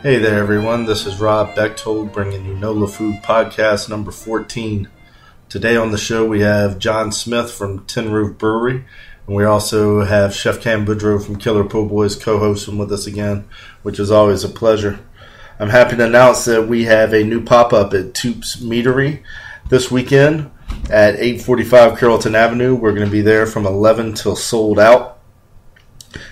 Hey there, everyone. This is Rob Bechtold bringing you NOLA Food Podcast number 14. Today on the show, we have John Smith from Tin Roof Brewery, and we also have Chef Cam Boudreaux from Killer Po' Boys co-hosting with us again, which is always a pleasure. I'm happy to announce that we have a new pop-up at Toop's Meadery this weekend at 845 Carrollton Avenue. We're going to be there from 11 till sold out.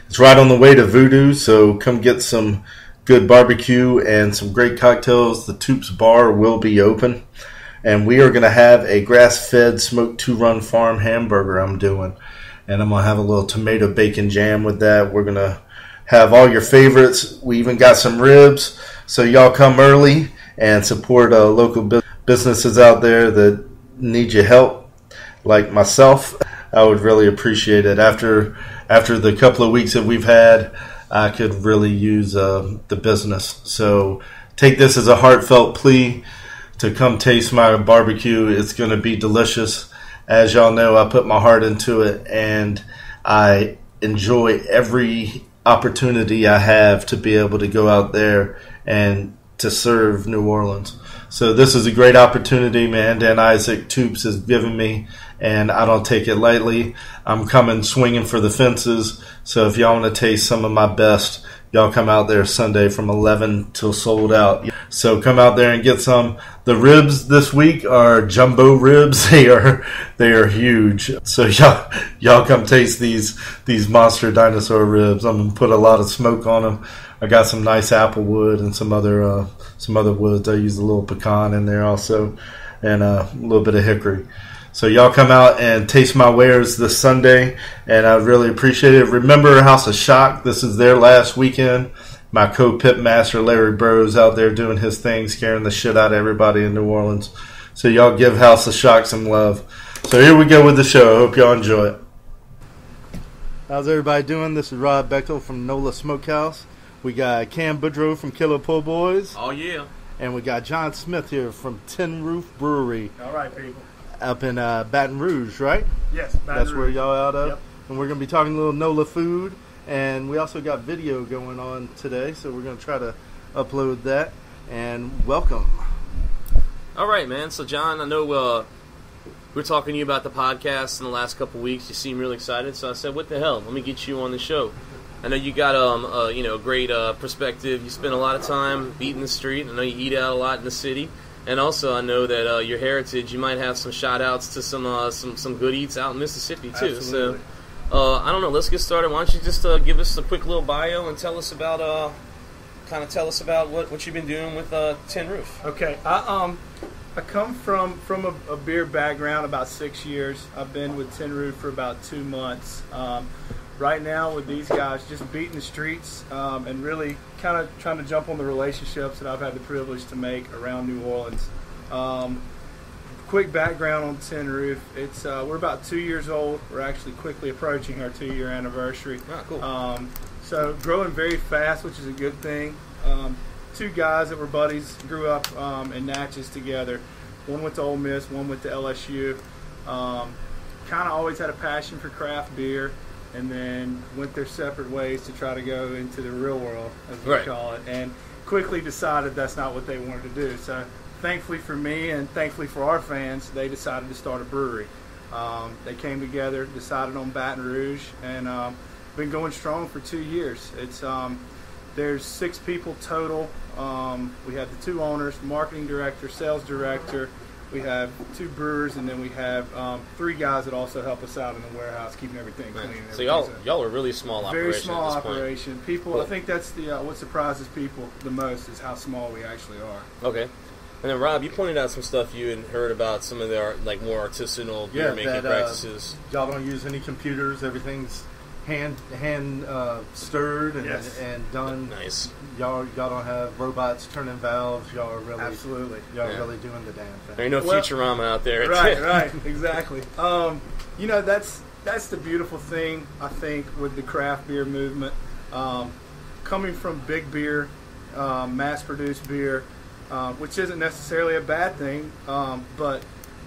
It's right on the way to Voodoo, so come get some good barbecue and some great cocktails. The Toop's Bar will be open. And we are going to have a grass-fed smoked two-run farm hamburger I'm doing. And I'm going to have a little tomato bacon jam with that. We're going to have all your favorites. We even got some ribs. So y'all come early and support local businesses out there that need your help, like myself. I would really appreciate it. After the couple of weeks that we've had, I could really use the business. So take this as a heartfelt plea to come taste my barbecue. It's going to be delicious. As y'all know, I put my heart into it, and I enjoy every opportunity I have to be able to go out there and to serve New Orleans. So this is a great opportunity, man. Dan Isaac Toops has given me, and I don't take it lightly. I'm coming swinging for the fences. So if y'all want to taste some of my best, y'all come out there Sunday from 11 till sold out. So come out there and get some. The ribs this week are jumbo ribs. They are huge. So y'all come taste these monster dinosaur ribs. I'm gonna put a lot of smoke on them. I got some nice apple wood and some other woods. I used a little pecan in there also, and a little bit of hickory. So y'all come out and taste my wares this Sunday, and I really appreciate it. Remember House of Shock? This is their last weekend. My co-pit master, Larry Burrows, out there doing his thing, scaring the shit out of everybody in New Orleans. So y'all give House of Shock some love. So here we go with the show. I hope y'all enjoy it. How's everybody doing? This is Rob Bechtold from NOLA Smokehouse. We got Cam Boudreaux from Killer Po' Boys. Oh, yeah. And we got John Smith here from Tin Roof Brewery. All right, people. Up in Baton Rouge, right? Yes, Baton That's Rouge. where y'all out of. Yep. And we're going to be talking a little NOLA food. And we also got video going on today, so we're going to try to upload that. And welcome. All right, man. So, John, I know we're talking to you about the podcast in the last couple of weeks. You seem really excited. So I said, what the hell? Let me get you on the show. I know you got a great perspective. You spend a lot of time beating the street. I know you eat out a lot in the city. And also, I know that your heritage, you might have some shout-outs to some good eats out in Mississippi, too. Absolutely. So, I don't know. Let's get started. Why don't you just give us a quick little bio and tell us about what you've been doing with Tin Roof. Okay. I come from a beer background, about 6 years. I've been with Tin Roof for about 2 months. Right now with these guys, just beating the streets and really kind of trying to jump on the relationships that I've had the privilege to make around New Orleans. Quick background on Tin Roof. It's we're about 2 years old. We're actually quickly approaching our 2-year anniversary. Ah, cool. So growing very fast, which is a good thing. 2 guys that were buddies grew up in Natchez together. One went to Ole Miss, one went to LSU. Kind of always had a passion for craft beer, and then went their separate ways to try to go into the real world, as we call it, and quickly decided that's not what they wanted to do. So thankfully for me and thankfully for our fans, they decided to start a brewery. They came together, decided on Baton Rouge, and been going strong for 2 years. It's there's 6 people total. We have the 2 owners, marketing director, sales director. We have 2 brewers, and then we have 3 guys that also help us out in the warehouse, keeping everything clean. So y'all are really small operation. Very small at this operation. Point. People, I think that's the what surprises people the most is how small we actually are. Okay. And then Rob, you pointed out some stuff you had heard about some of their more artisanal beer making practices. Y'all don't use any computers. Everything's hand stirred and done. Nice. Y'all don't have robots turning valves. Y'all are really absolutely. Y'all are really doing the damn thing. There ain't no Futurama out there. Right, exactly. That's the beautiful thing, I think, with the craft beer movement. Coming from big beer, mass-produced beer, which isn't necessarily a bad thing, but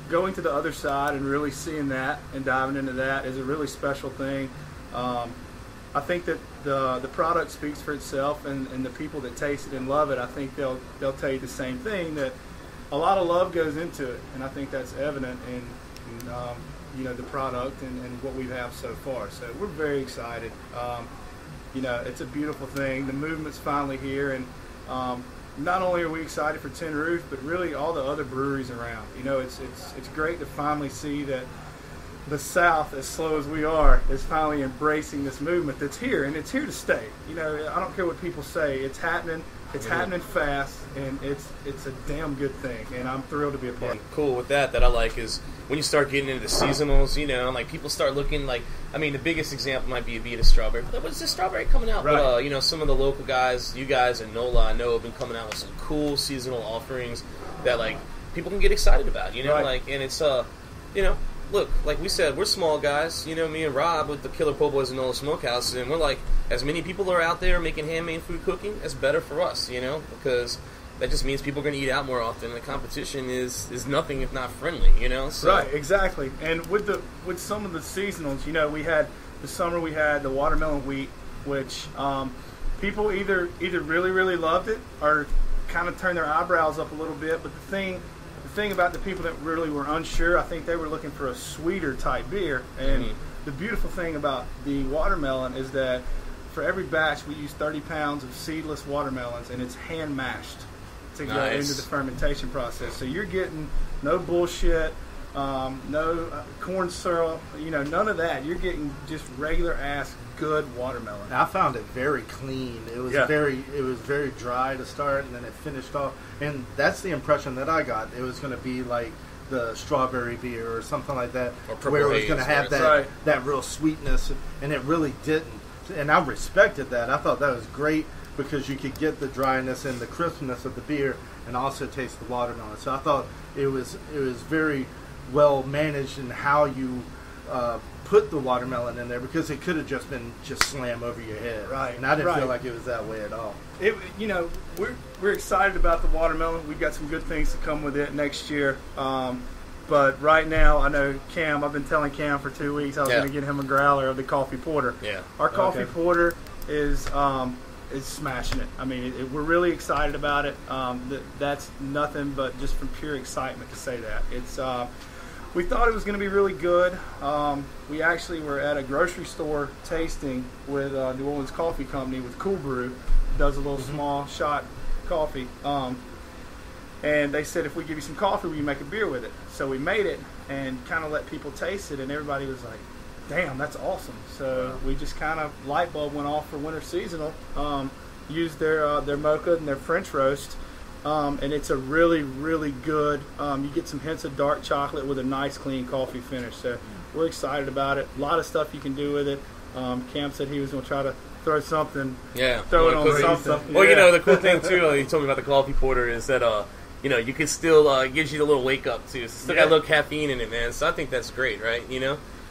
going to the other side and really seeing that and diving into that is a really special thing. I think that the product speaks for itself, and the people that taste it and love it, I think they'll tell you the same thing, that a lot of love goes into it, and I think that's evident in the product and what we have so far. So we're very excited. It's a beautiful thing. The movement's finally here, and not only are we excited for Tin Roof, but really all the other breweries around. It's great to finally see that the South, as slow as we are, is finally embracing this movement that's here, and it's here to stay. I don't care what people say. It's happening. It's happening fast, and it's a damn good thing, and I'm thrilled to be a part of it. Cool with that I like is when you start getting into the seasonals, like people start looking like, the biggest example might be Avita Strawberry. But what's this strawberry coming out? Right. But, some of the local guys, you guys and NOLA, I know have been coming out with some cool seasonal offerings that, like, people can get excited about, Right. and it's, look, like we said, we're small guys, me and Rob with the Killer Po' Boys and NOLA Smokehouse, and we're like, as many people are out there making handmade food cooking, that's better for us, because that just means people are going to eat out more often. The competition is nothing if not friendly, So. Right, exactly. And with some of the seasonals, we had the summer, we had the watermelon wheat, which people either really, really loved it or kind of turned their eyebrows up a little bit. But the thing about the people that really were unsure, I think they were looking for a sweeter type beer. And the beautiful thing about the watermelon is that for every batch we use 30 pounds of seedless watermelons, and it's hand mashed to go into the fermentation process. So you're getting no bullshit, no corn syrup, none of that. You're getting just regular ass good watermelon. I found it very clean. It was very dry to start, and then it finished off. And that's the impression that I got. It was going to be like the strawberry beer or something like that, where it was going to have that real sweetness, and it really didn't. And I respected that. I thought that was great, because you could get the dryness and the crispness of the beer and also taste the watermelon. So I thought it was very well managed in how you put the watermelon in there, because it could have just been slam over your head. Right. And I didn't feel like it was that way at all. We're excited about the watermelon. We've got some good things to come with it next year. But right now, I know Cam, I've been telling Cam for 2 weeks I was going to get him a growler of the coffee porter. Yeah. Our coffee porter is smashing it. We're really excited about it. That's nothing but just from pure excitement to say that. It's we thought it was going to be really good. We actually were at a grocery store tasting with New Orleans Coffee Company with Cool Brew, does a little small shot coffee. And they said, if we give you some coffee, will you make a beer with it? So we made it and kind of let people taste it, and everybody was like, damn, that's awesome. So we just kind of, light bulb went off for winter seasonal. Used their mocha and their French roast, and it's a really, really good, you get some hints of dark chocolate with a nice clean coffee finish. So we're excited about it. A lot of stuff you can do with it. Cam said he was going to try to throw something. Yeah. Throw it on something. Well, the cool thing too, he told me about the coffee porter, is that you can still gives you the little wake up too. It's still got a little caffeine in it, man. So I think that's great, right?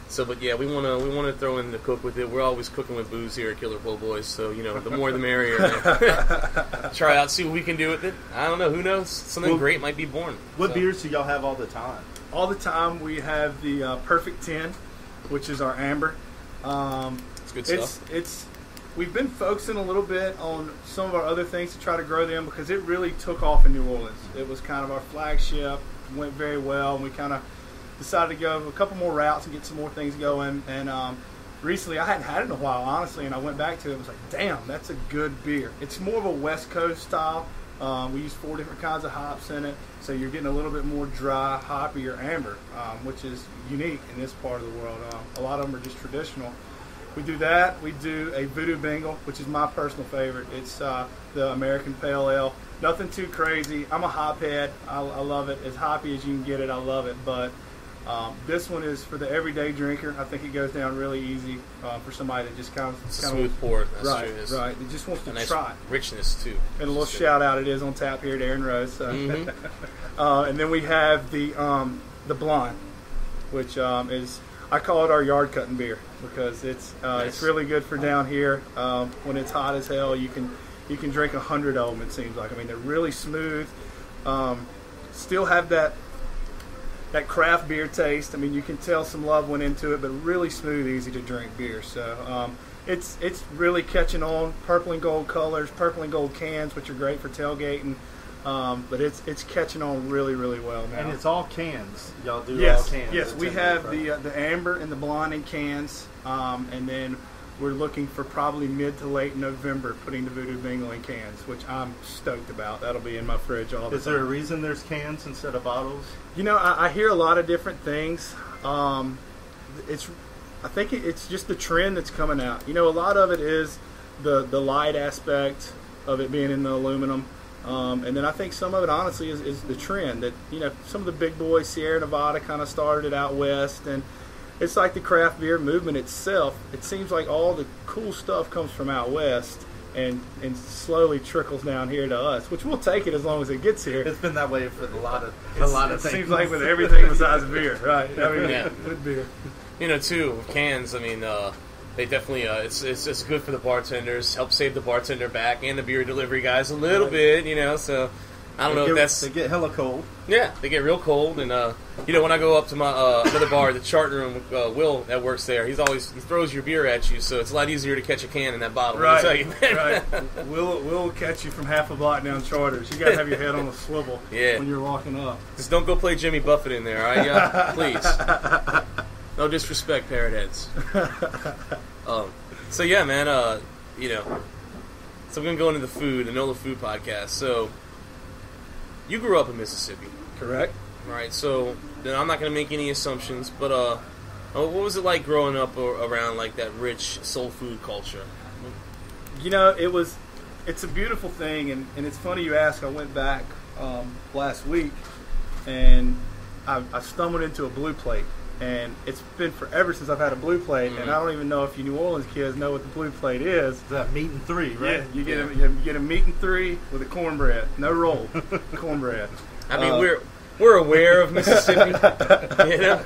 So, but yeah, we wanna throw in the cook with it. We're always cooking with booze here at Killer Po' Boys. So the more the merrier. Try out, see what we can do with it. I don't know. Who knows? Something great might be born. What beers do y'all have all the time? All the time we have the Perfect 10, which is our amber. It's good stuff. We've been focusing a little bit on some of our other things to try to grow them, because it really took off in New Orleans. It was kind of our flagship, went very well, and we kind of decided to go a couple more routes and get some more things going. And recently, I hadn't had it in a while, honestly, and I went back to it and was like, damn, that's a good beer. It's more of a West Coast style. We use 4 different kinds of hops in it, so you're getting a little bit more dry, hoppier amber, which is unique in this part of the world. A lot of them are just traditional. We do that. We do a Voodoo Bengal, which is my personal favorite. It's the American Pale Ale. Nothing too crazy. I'm a hophead. I love it. As hoppy as you can get it, I love it. But this one is for the everyday drinker. I think it goes down really easy for somebody that just kind of smooth pour. That's right, true. Right. That just wants to nice try it. Richness too. And a little shout out. It is on tap here at Aaron Rose. So. And then we have the blonde, which is, I call it our yard cutting beer, because it's really good for down here. When it's hot as hell, you can drink 100 of them. It seems like. They're really smooth. Still have that craft beer taste. You can tell some love went into it, but really smooth, easy to drink beer. So it's really catching on. Purple and gold colors, purple and gold cans, which are great for tailgating. But it's catching on really, really well now. And it's all cans. Y'all do yes, all cans. yes. We have the amber and the blonde in cans, and then we're looking for probably mid to late November putting the Voodoo Bingle in cans, which I'm stoked about. That'll be in my fridge all the time. Is there a reason there's cans instead of bottles? You know, I hear a lot of different things. I think it's just the trend that's coming out. You know, a lot of it is the light aspect of it being in the aluminum. And then I think some of it, honestly, is the trend that, you know, some of the big boys, Sierra Nevada, kind of started it out west. And it's like the craft beer movement itself. It seems like all the cool stuff comes from out west and slowly trickles down here to us, which we'll take it as long as it gets here. It's been that way for a lot of things. It seems like with everything besides beer, right? I mean, Yeah. with beer. You know, too, with cans, I mean, they definitely, it's good for the bartenders, help save the bartender back and the beer delivery guys a little bit, you know, so I don't know if that's... They get hella cold. Yeah, they get real cold, and, you know, when I go up to my another bar, the chart room, Will that works there, he throws your beer at you, so it's a lot easier to catch a can in that bottle. Right, Let me tell you. right. We'll catch you from half a block down Charters. You got to have your head on a swivel when you're walking up. Just don't go play Jimmy Buffett in there, all right? Yeah, please. No disrespect, parrot heads. So yeah, man. You know, so we're gonna go into the food, the NOLA Food Podcast. So you grew up in Mississippi, Correct. all right? So then I'm not gonna make any assumptions, but what was it like growing up around like that rich soul food culture? You know, it's a beautiful thing, and it's funny you ask. I went back last week, and I stumbled into a blue plate. And it's been forever since I've had a blue plate, and I don't even know if you New Orleans kids know what the blue plate is. It's that meat and three, right? Yeah, you get a meat and three with a cornbread, no roll, cornbread. I mean, we're aware of Mississippi, you know.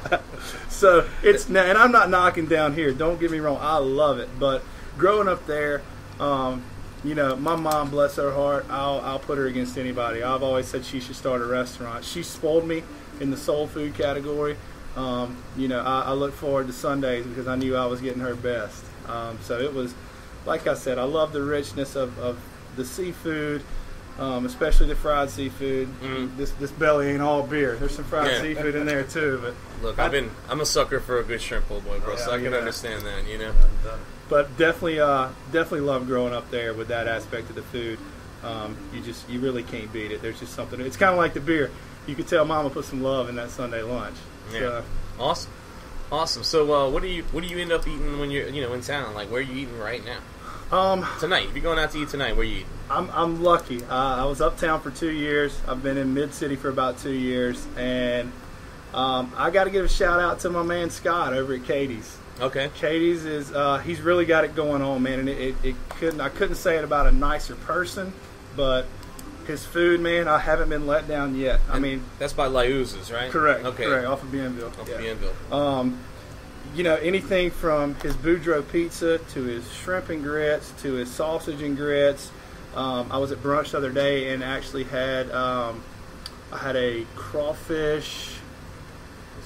So and I'm not knocking down here. Don't get me wrong, I love it. But growing up there, you know, my mom, bless her heart, I'll put her against anybody. I've always said she should start a restaurant. She spoiled me in the soul food category. You know, I look forward to Sundays because I knew I was getting her best. So it was, like I said, I love the richness of the seafood, especially the fried seafood. This belly ain't all beer. There's some fried seafood in there too. But look, I'm a sucker for a good shrimp po' boy, bro. So I can understand that, you know. But definitely love growing up there with that aspect of the food. You really can't beat it. There's just something. It's kind of like the beer. You could tell Mama put some love in that Sunday lunch. Yeah. Awesome. So, what do you end up eating when you're in town? Like, where are you eating right now? Tonight. If you're going out to eat tonight, where you eating? I'm lucky. I was uptown for 2 years. I've been in Mid City for about 2 years, and I got to give a shout out to my man Scott over at Katie's. Okay. Katie's is he's really got it going on, man, and I couldn't say it about a nicer person, but his food, man, I haven't been let down yet. I mean, that's by Liuz's, right? Correct. Okay. Correct. Off of Bienville. Off of Bienville. You know, anything from his Boudreaux pizza to his shrimp and grits to his sausage and grits. I was at brunch the other day and actually had I had a crawfish.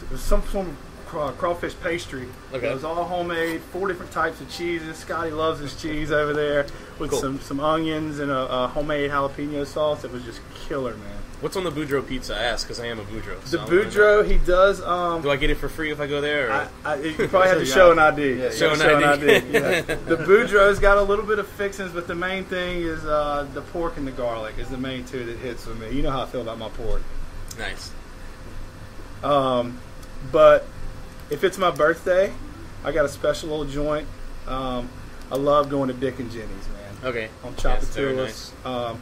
It was some form of crawfish pastry. Okay. It was all homemade, 4 different types of cheeses. Scotty loves his cheese over there with some onions and a homemade jalapeno sauce. It was just killer, man. What's on the Boudreaux pizza? I ask because I am a Boudreaux. The Boudreaux, he does. Do I get it for free if I go there? Or? You probably have to show an ID. Yeah, show an ID. Yeah. The Boudreaux's got a little bit of fixings, but the main thing is the pork and the garlic is the main two that hits with me. You know how I feel about my pork. Nice. But if it's my birthday, I got a special little joint. I love going to Dick and Jenny's, man. Okay. On Chapatulas. Nice.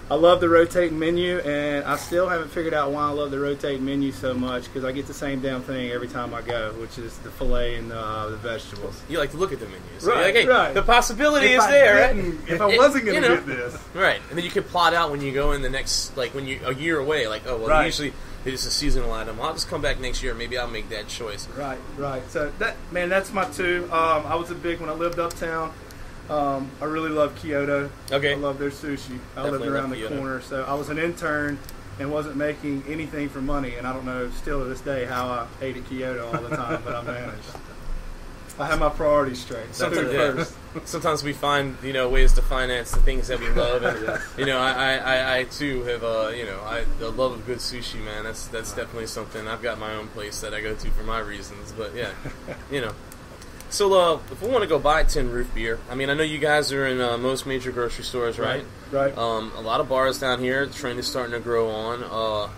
I love the rotating menu, and I still haven't figured out why I love the rotating menu so much, because I get the same damn thing every time I go, which is the filet and the vegetables. You like to look at the menu. So right, like, hey, right. The possibility is there, right? If I wasn't going to get this. Right. And then you can plot out when you go in the next, like when you a year away, like, oh, well, right. Usually it's a seasonal item. I'll just come back next year. Maybe I'll make that choice. Right. So, that's my two. I was a big, when I lived uptown, I really love Kyoto. Okay. I love their sushi. I lived around the corner. So I was an intern and wasn't making anything for money. And I don't know still to this day how I ate at Kyoto all the time, but I managed. I have my priorities straight. Sometimes we find ways to finance the things that we love, and I too have I the love of good sushi, man. That's definitely something. I've got my own place that I go to for my reasons, but yeah, So if we want to go buy Tin Roof beer, I mean, I know you guys are in most major grocery stores, right? Right. A lot of bars down here. The trend is starting to grow on.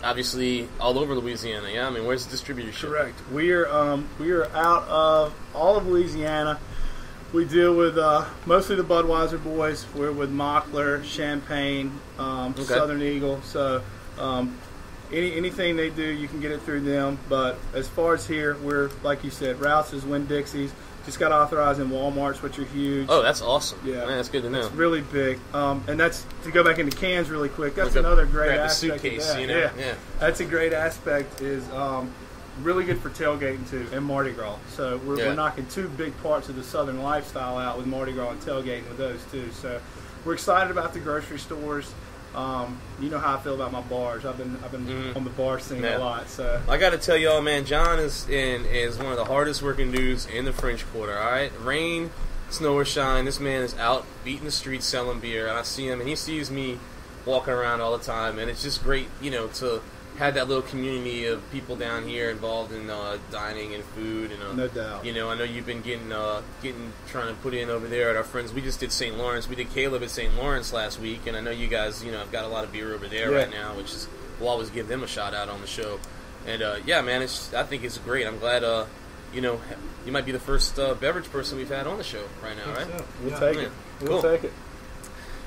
Obviously, all over Louisiana. Yeah, I mean, where's the distributorship? Correct. We are out of all of Louisiana. We deal with mostly the Budweiser boys. We're with Mockler, Champagne, Southern Eagle. So anything they do, you can get it through them. But as far as here, we're, like you said, Rouse's, Winn-Dixie's. Just got authorized in Walmart's, which are huge. Oh, that's awesome. Yeah, man, that's good to know. It's really big. And that's, to go back into cans really quick, that's another great aspect suitcase, of that. Yeah, that's a great aspect, is really good for tailgating too, and Mardi Gras. So we're knocking two big parts of the Southern lifestyle out with Mardi Gras and tailgating with those too. So we're excited about the grocery stores. You know how I feel about my bars. I've been on the bar scene a lot. So I got to tell y'all, man, John is one of the hardest working dudes in the French Quarter. All right, rain, snow or shine, this man is out beating the streets selling beer, and I see him, and he sees me walking around all the time, and it's just great, to have that little community of people down here involved in dining and food, and no doubt. I know you've been trying to put in over there at our friends. We just did St. Lawrence. We did Caleb at St. Lawrence last week, and I know you guys, have got a lot of beer over there right now, which is, we'll always give them a shout out on the show. And man, I think it's great. I'm glad, you might be the first beverage person we've had on the show right now, right? So. We'll take it. Cool. We'll take it.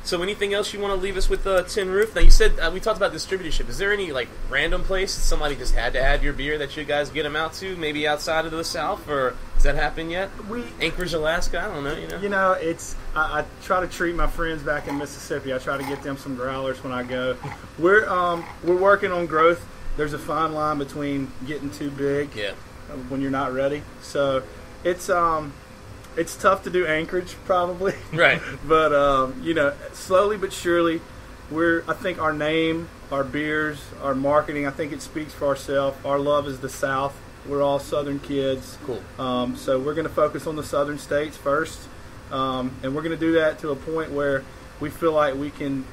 So anything else you want to leave us with Tin Roof? Now, you said we talked about distributorship. Is there any random place that somebody just had to have your beer that you guys get them out to, maybe outside of the South, or has that happened yet? Anchorage, Alaska, I don't know. It's I try to treat my friends back in Mississippi. I try to get them some growlers when I go. We're working on growth. There's a fine line between getting too big when you're not ready. So it's tough to do Anchorage, probably. Right. But, slowly but surely, I think our name, our beers, our marketing, I think it speaks for ourselves. Our love is the South. We're all Southern kids. Cool. So we're going to focus on the Southern states first. And we're going to do that to a point where we feel like we can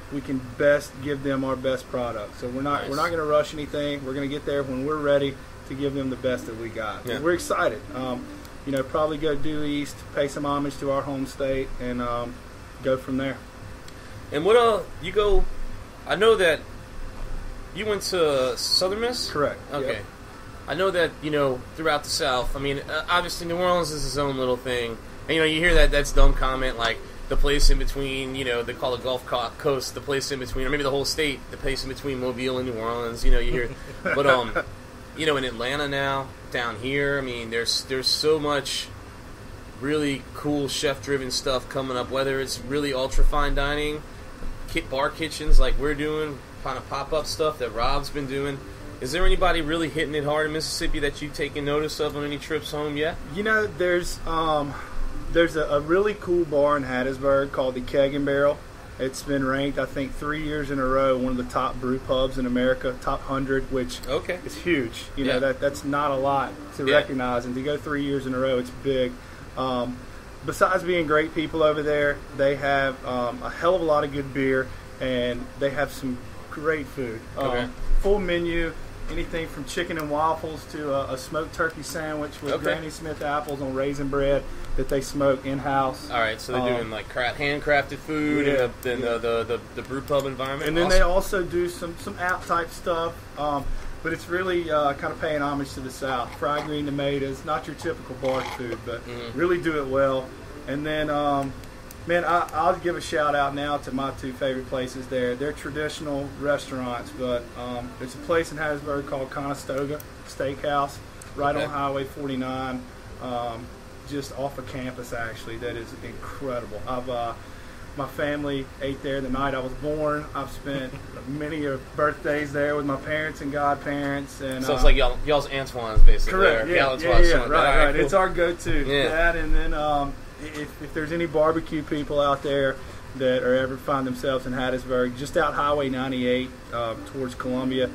best give them our best product. So we're not going to rush anything. We're going to get there when we're ready to give them the best that we got. Yeah. We're excited. Probably go due east, pay some homage to our home state, and go from there. And what you go? I know that you went to Southern Miss. Correct. Okay. Yep. I know that throughout the South. I mean, obviously New Orleans is its own little thing, and you hear that's dumb comment like the place in between. They call it Gulf Coast, the place in between, or maybe the whole state, the place in between Mobile and New Orleans. You hear, but in Atlanta now, down here, I mean, there's so much really cool chef-driven stuff coming up, whether it's really ultra-fine dining, bar kitchens like we're doing, kind of pop-up stuff that Rob's been doing. Is there anybody really hitting it hard in Mississippi that you've taken notice of on any trips home yet? There's a really cool bar in Hattiesburg called the Keg and Barrel. It's been ranked, I think, 3 years in a row, one of the top brew pubs in America, top 100, which is huge. That's not a lot to recognize, and to go 3 years in a row, it's big. Besides being great people over there, they have a hell of a lot of good beer, and they have some great food. Full menu, anything from chicken and waffles to a smoked turkey sandwich with Granny Smith apples on raisin bread that they smoke in-house. All right, so they're doing handcrafted food in the brew pub environment. And then they also do some app type stuff, but it's really kind of paying homage to the South. Fried green tomatoes, not your typical bar food, but really do it well. And then, I'll give a shout out now to my two favorite places there. They're traditional restaurants, but there's a place in Hattiesburg called Conestoga Steakhouse, right on Highway 49. Just off of campus, actually, that is incredible. My family ate there the night I was born. I've spent many birthdays there with my parents and godparents. And so it's like y'all's Antoine's, basically. Correct. Yeah. Right. Cool. It's our go-to. Yeah. That, and then if there's any barbecue people out there that or ever find themselves in Hattiesburg, just out Highway 98 towards Columbia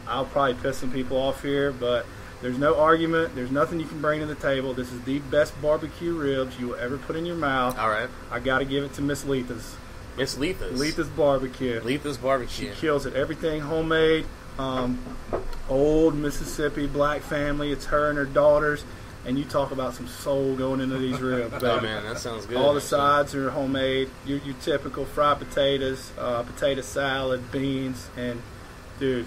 I'll probably piss some people off here, but There's no argument. There's nothing you can bring to the table. This is the best barbecue ribs you will ever put in your mouth. All right. I got to give it to Miss Letha's. Miss Letha's. Letha's Barbecue. Letha's Barbecue. She kills it. Everything homemade. Old Mississippi black family. It's her and her daughters. And you talk about some soul going into these ribs. Oh, man, that sounds good. All the sides are homemade. Your typical fried potatoes, potato salad, beans, and dude,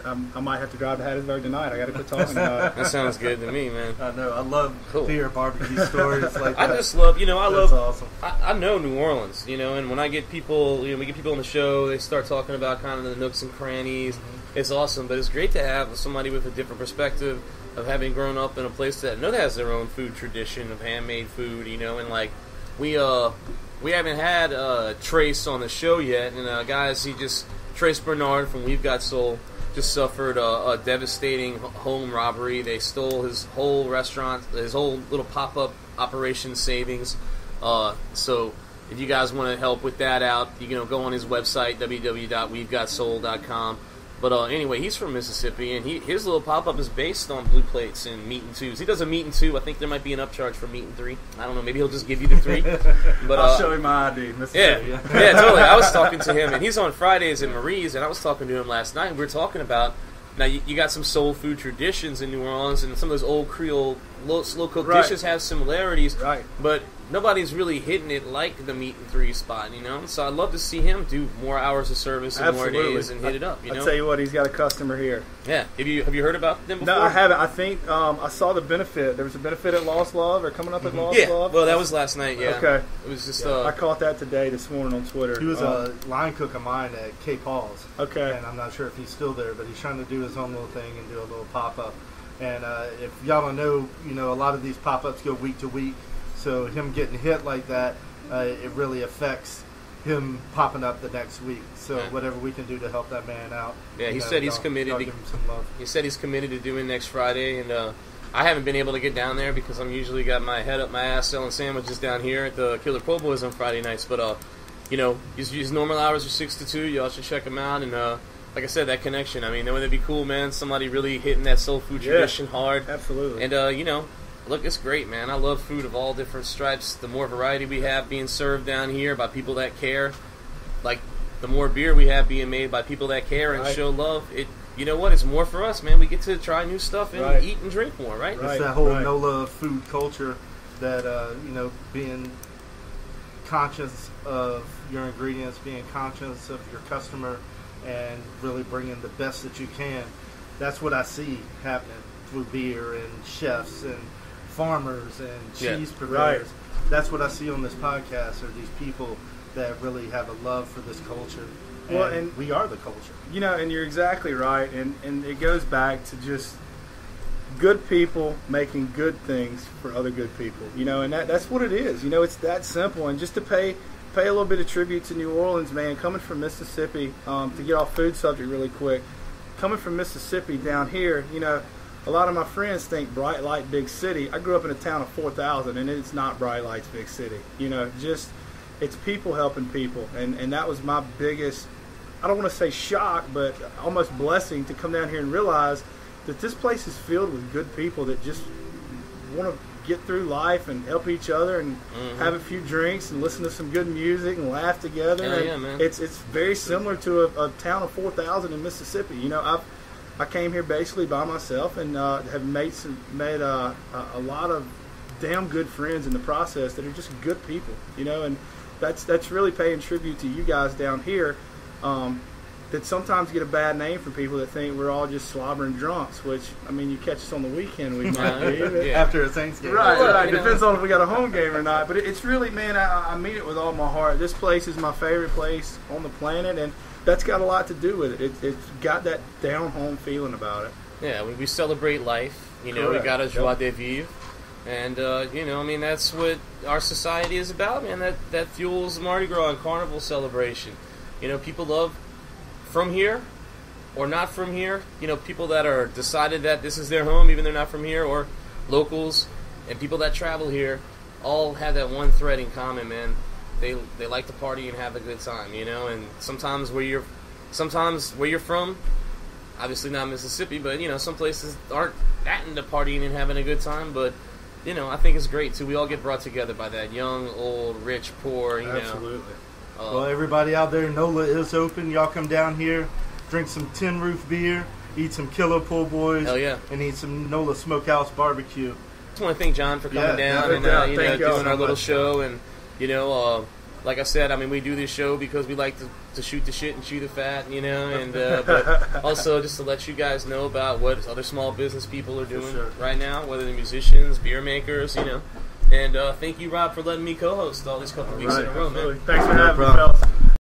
I might have to drive to Hattiesburg tonight. I got to quit talking about it. That sounds good to me, man. I know. I love to hear barbecue stories like that. I just love, That's awesome. I know New Orleans, and when I get people, we get people on the show, they start talking about kind of the nooks and crannies. Mm-hmm. It's awesome, but it's great to have somebody with a different perspective of having grown up in a place that has their own food tradition of handmade food, and like we haven't had Trace on the show yet, and guys, Trace Bernard from We've Got Soul just suffered a devastating home robbery. They stole his whole restaurant, his whole little pop-up operation savings. So if you guys want to help with that out, you can go on his website, www.we'vegotsoul.com. But anyway, he's from Mississippi, and his little pop-up is based on blue plates and meat and twos. He does a meat and two. I think there might be an upcharge for meat and three. I don't know. Maybe he'll just give you the three. But I'll show him my ID. Yeah, totally. I was talking to him, and he's on Fridays at Marie's, and I was talking to him last night, and we were talking about, now you got some soul food traditions in New Orleans, and some of those old Creole slow-cooked dishes have similarities, right? But nobody's really hitting it like the meat and three spot, So I'd love to see him do more hours of service and more days and hit it up. I'll tell you what, he's got a customer here. Yeah, have you heard about them before? No, I haven't. I think I saw the benefit. There was a benefit at Lost Love, or coming up at Lost Love. Well, that was last night. Yeah. Okay. It was just. I caught that this morning on Twitter. He was a line cook of mine at K. Paul's. Okay. And I'm not sure if he's still there, but he's trying to do his own little thing and do a little pop up. And if y'all don't know, a lot of these pop ups go week to week. So him getting hit like that, it really affects him popping up the next week. So whatever we can do to help that man out. Yeah, he said he's committed. Give him some love. He said he's committed to doing next Friday, and I haven't been able to get down there because I'm usually got my head up my ass selling sandwiches down here at the Killer Po' Boys on Friday nights. But his normal hours are 6 to 2. Y'all should check him out. And like I said, that connection. I mean, wouldn't it be cool, man? Somebody really hitting that soul food tradition hard. Absolutely. And look, it's great, man. I love food of all different stripes. The more variety we have being served down here by people that care, like the more beer we have being made by people that care and show love, it's more for us, man. We get to try new stuff and eat and drink more, right? It's that whole NOLA food culture that, being conscious of your ingredients, being conscious of your customer, and really bringing the best that you can. That's what I see happening through beer and chefs and farmers and cheese purveyors. That's what I see on this podcast, are these people that really have a love for this culture. And we are the culture. And you're exactly right. And it goes back to just good people making good things for other good people. And that's what it is. It's that simple. And just to pay a little bit of tribute to New Orleans, man, coming from Mississippi, to get off food subject really quick, coming from Mississippi down here, a lot of my friends think Bright Light, big city. I grew up in a town of 4,000, and it's not Bright Light's big city. It's people helping people. And that was my biggest, I don't want to say shock, but almost blessing to come down here and realize that this place is filled with good people that just want to get through life and help each other and have a few drinks and listen to some good music and laugh together. Man. It's very similar to a town of 4,000 in Mississippi. I came here basically by myself and have made a lot of damn good friends in the process that are just good people, and that's really paying tribute to you guys down here, that sometimes get a bad name from people that think we're all just slobbering drunks, which, you catch us on the weekend, we might be. After a Thanksgiving. Right. Depends on if we got a home game or not. But it's really, man, I mean it with all my heart. This place is my favorite place on the planet, and that's got a lot to do with it. It's got that down-home feeling about it. Yeah, we celebrate life. We got a joie de vivre. And, that's what our society is about, man. That fuels Mardi Gras and Carnival celebration. People love from here or not from here. People that are decided that this is their home, even they're not from here, or locals and people that travel here, all have that one thread in common, man. They like to party and have a good time, And sometimes where you're from, obviously not Mississippi, but, some places aren't that into partying and having a good time, but, I think it's great, too. We all get brought together by that. Young, old, rich, poor, Absolutely. Well, everybody out there, NOLA is open. Y'all come down here, drink some Tin Roof beer, eat some Killer Po' Boys, Hell yeah. and eat some NOLA Smokehouse barbecue. Just want to thank John for coming down and doing our little show. And, like I said, we do this show because we like to shoot the shit and chew the fat, and but also just to let you guys know about what other small business people are doing right now, whether they're musicians, beer makers, And thank you, Rob, for letting me co-host all these couple weeks in a row, man. Thanks for having me, fellas.